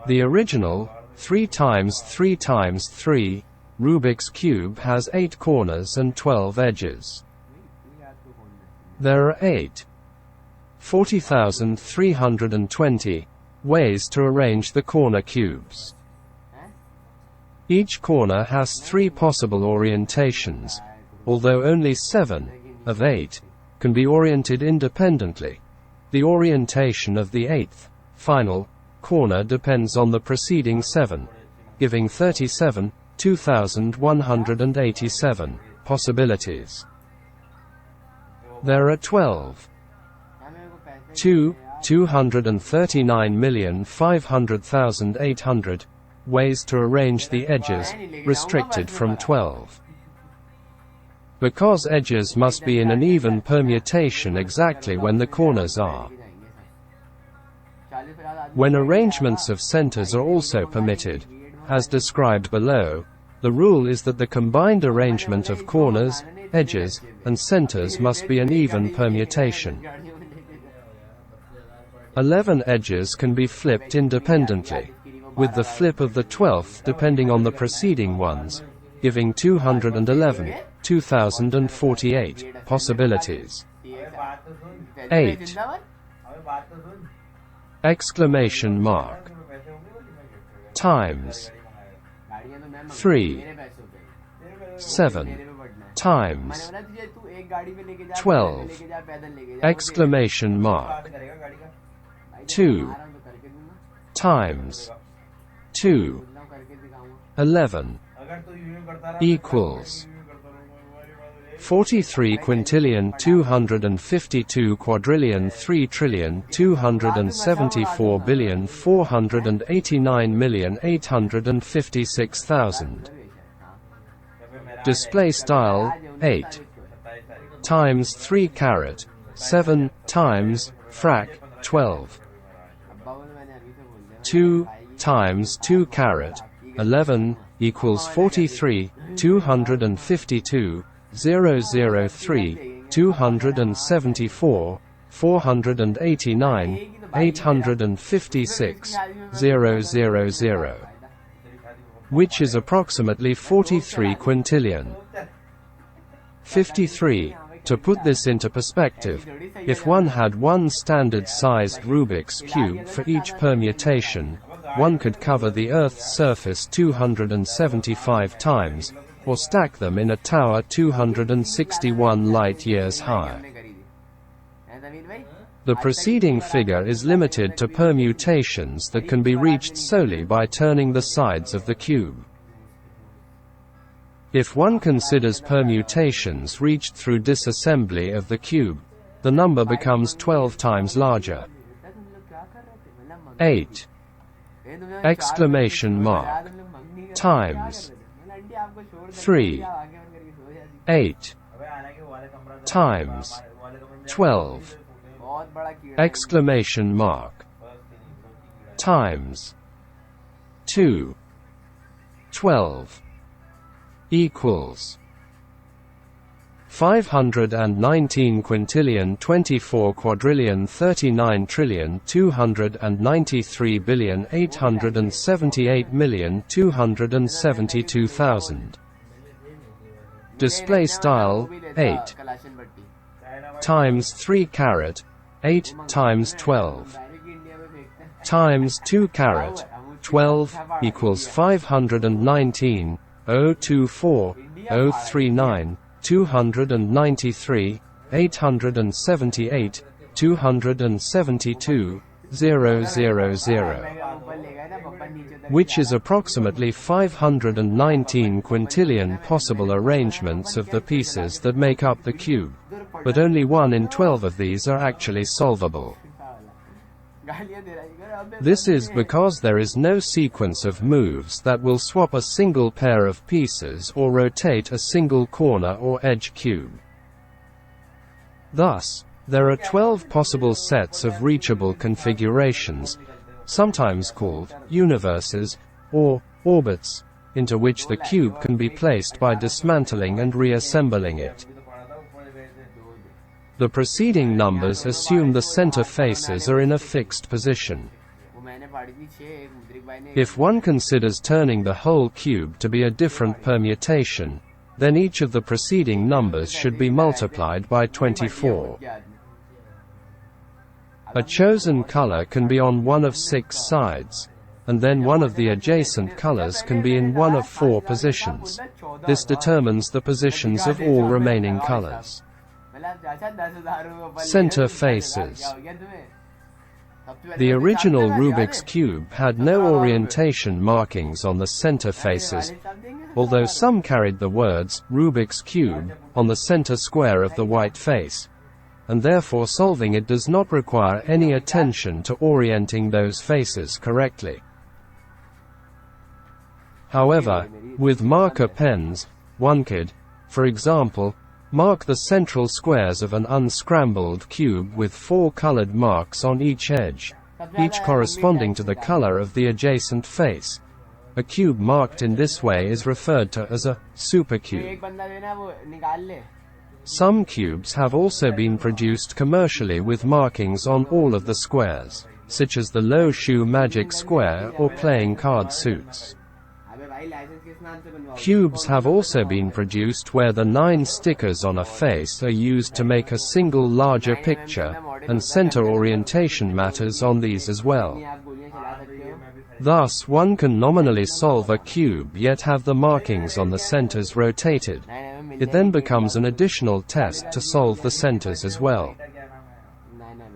The original 3 times 3 times 3 Rubik's cube has 8 corners and 12 edges. There are 40,320 ways to arrange the corner cubes. Each corner has 3 possible orientations, although only 7 of 8 can be oriented independently. The orientation of the 8th, final, corner depends on the preceding 7, giving 37,287 possibilities. There are 239,500,800 ways to arrange the edges, restricted from 12. Because edges must be in an even permutation exactly when the corners are. When arrangements of centers are also permitted, as described below, the rule is that the combined arrangement of corners, edges, and centers must be an even permutation. 11 edges can be flipped independently, with the flip of the 12th depending on the preceding ones, giving 211,2048 possibilities. 8. Exclamation mark. Times. 3. 7. Times. 12. Exclamation mark. 2. Times. 2. 11. Equals 43 quintillion 252 quadrillion 3 trillion 274 billion 489 million 856,000. Display style 8 times 3 caret 7 times frac 12. 2 times 2 caret 11 equals 43 252 003 274 489 856 000, which is approximately 43 quintillion. 53. To put this into perspective, if one had one standard-sized Rubik's cube for each permutation, one could cover the Earth's surface 275 times, or stack them in a tower 261 light-years high. The preceding figure is limited to permutations that can be reached solely by turning the sides of the cube. If one considers permutations reached through disassembly of the cube, the number becomes 12 times larger. 8. Exclamation mark. Times. 3. 8. Times. 12. Exclamation mark. Times. 2. 12. Equals 519 quintillion 24 quadrillion 39 trillion 293 billion 878 million 272,000. Display style 8 times 3 caret 8 times 12 times 2 caret 12 equals 519 024 039 293 878 272 000, which is approximately 519 quintillion possible arrangements of the pieces that make up the cube, but only 1 in 12 of these are actually solvable. This is because there is no sequence of moves that will swap a single pair of pieces or rotate a single corner or edge cube. Thus, there are 12 possible sets of reachable configurations, sometimes called universes or orbits, into which the cube can be placed by dismantling and reassembling it. The preceding numbers assume the center faces are in a fixed position. If one considers turning the whole cube to be a different permutation, then each of the preceding numbers should be multiplied by 24. A chosen color can be on one of 6 sides, and then one of the adjacent colors can be in one of 4 positions. This determines the positions of all remaining colors. Center faces. The original Rubik's Cube had no orientation markings on the center faces, although some carried the words, Rubik's Cube, on the center square of the white face, and therefore solving it does not require any attention to orienting those faces correctly. However, with marker pens, one could, for example, mark the central squares of an unscrambled cube with 4 colored marks on each edge, each corresponding to the color of the adjacent face. A cube marked in this way is referred to as a supercube. Some cubes have also been produced commercially with markings on all of the squares, such as the low shoe magic square or playing card suits. Cubes have also been produced where the 9 stickers on a face are used to make a single larger picture, and center orientation matters on these as well. Thus one can nominally solve a cube yet have the markings on the centers rotated. It then becomes an additional test to solve the centers as well.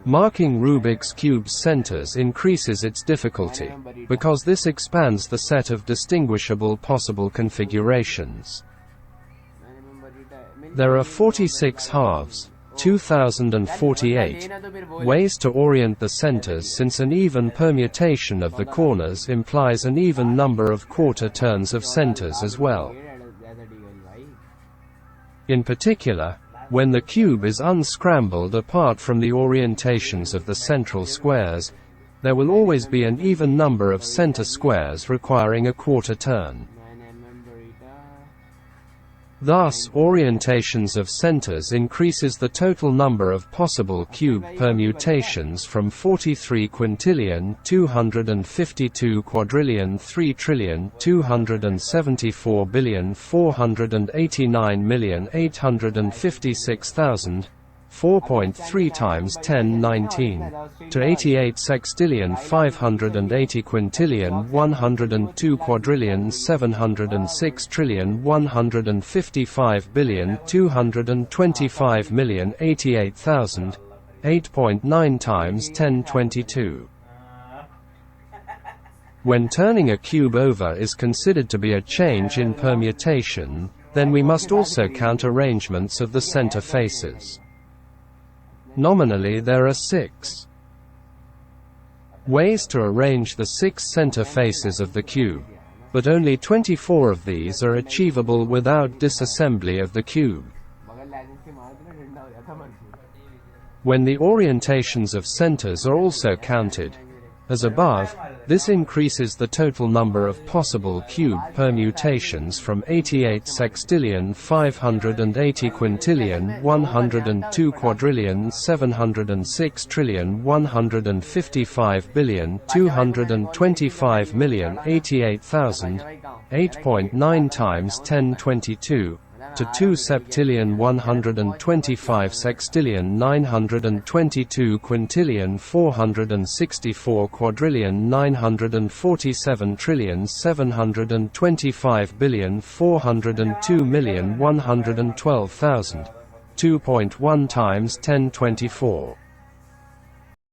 Marking Rubik's Cube's centers increases its difficulty, because this expands the set of distinguishable possible configurations. There are 46 halves, 2048, ways to orient the centers, since an even permutation of the corners implies an even number of quarter turns of centers as well. In particular, when the cube is unscrambled apart from the orientations of the central squares, there will always be an even number of center squares requiring a quarter turn. Thus, orientations of centers increases the total number of possible cube permutations from 43 quintillion 252 quadrillion 3 trillion 274 billion 489 million 856,000 4.3 times 1019 to 88 sextillion 580 quintillion 102 quadrillion 706 trillion 155 billion 225 million 88,000 8.9 times 1022. When turning a cube over is considered to be a change in permutation, then we must also count arrangements of the center faces. Nominally there are 6 ways to arrange the 6 center faces of the cube, but only 24 of these are achievable without disassembly of the cube. When the orientations of centers are also counted, as above, this increases the total number of possible cube permutations from 88 sextillion 580 quintillion 102 quadrillion 706 trillion 155 billion 225 million 88,000 8.9 times 1022 to 2 septillion 125 sextillion 922 quintillion 464 quadrillion 947 trillion 725 billion 402 million 112,000 2.1 times 1024.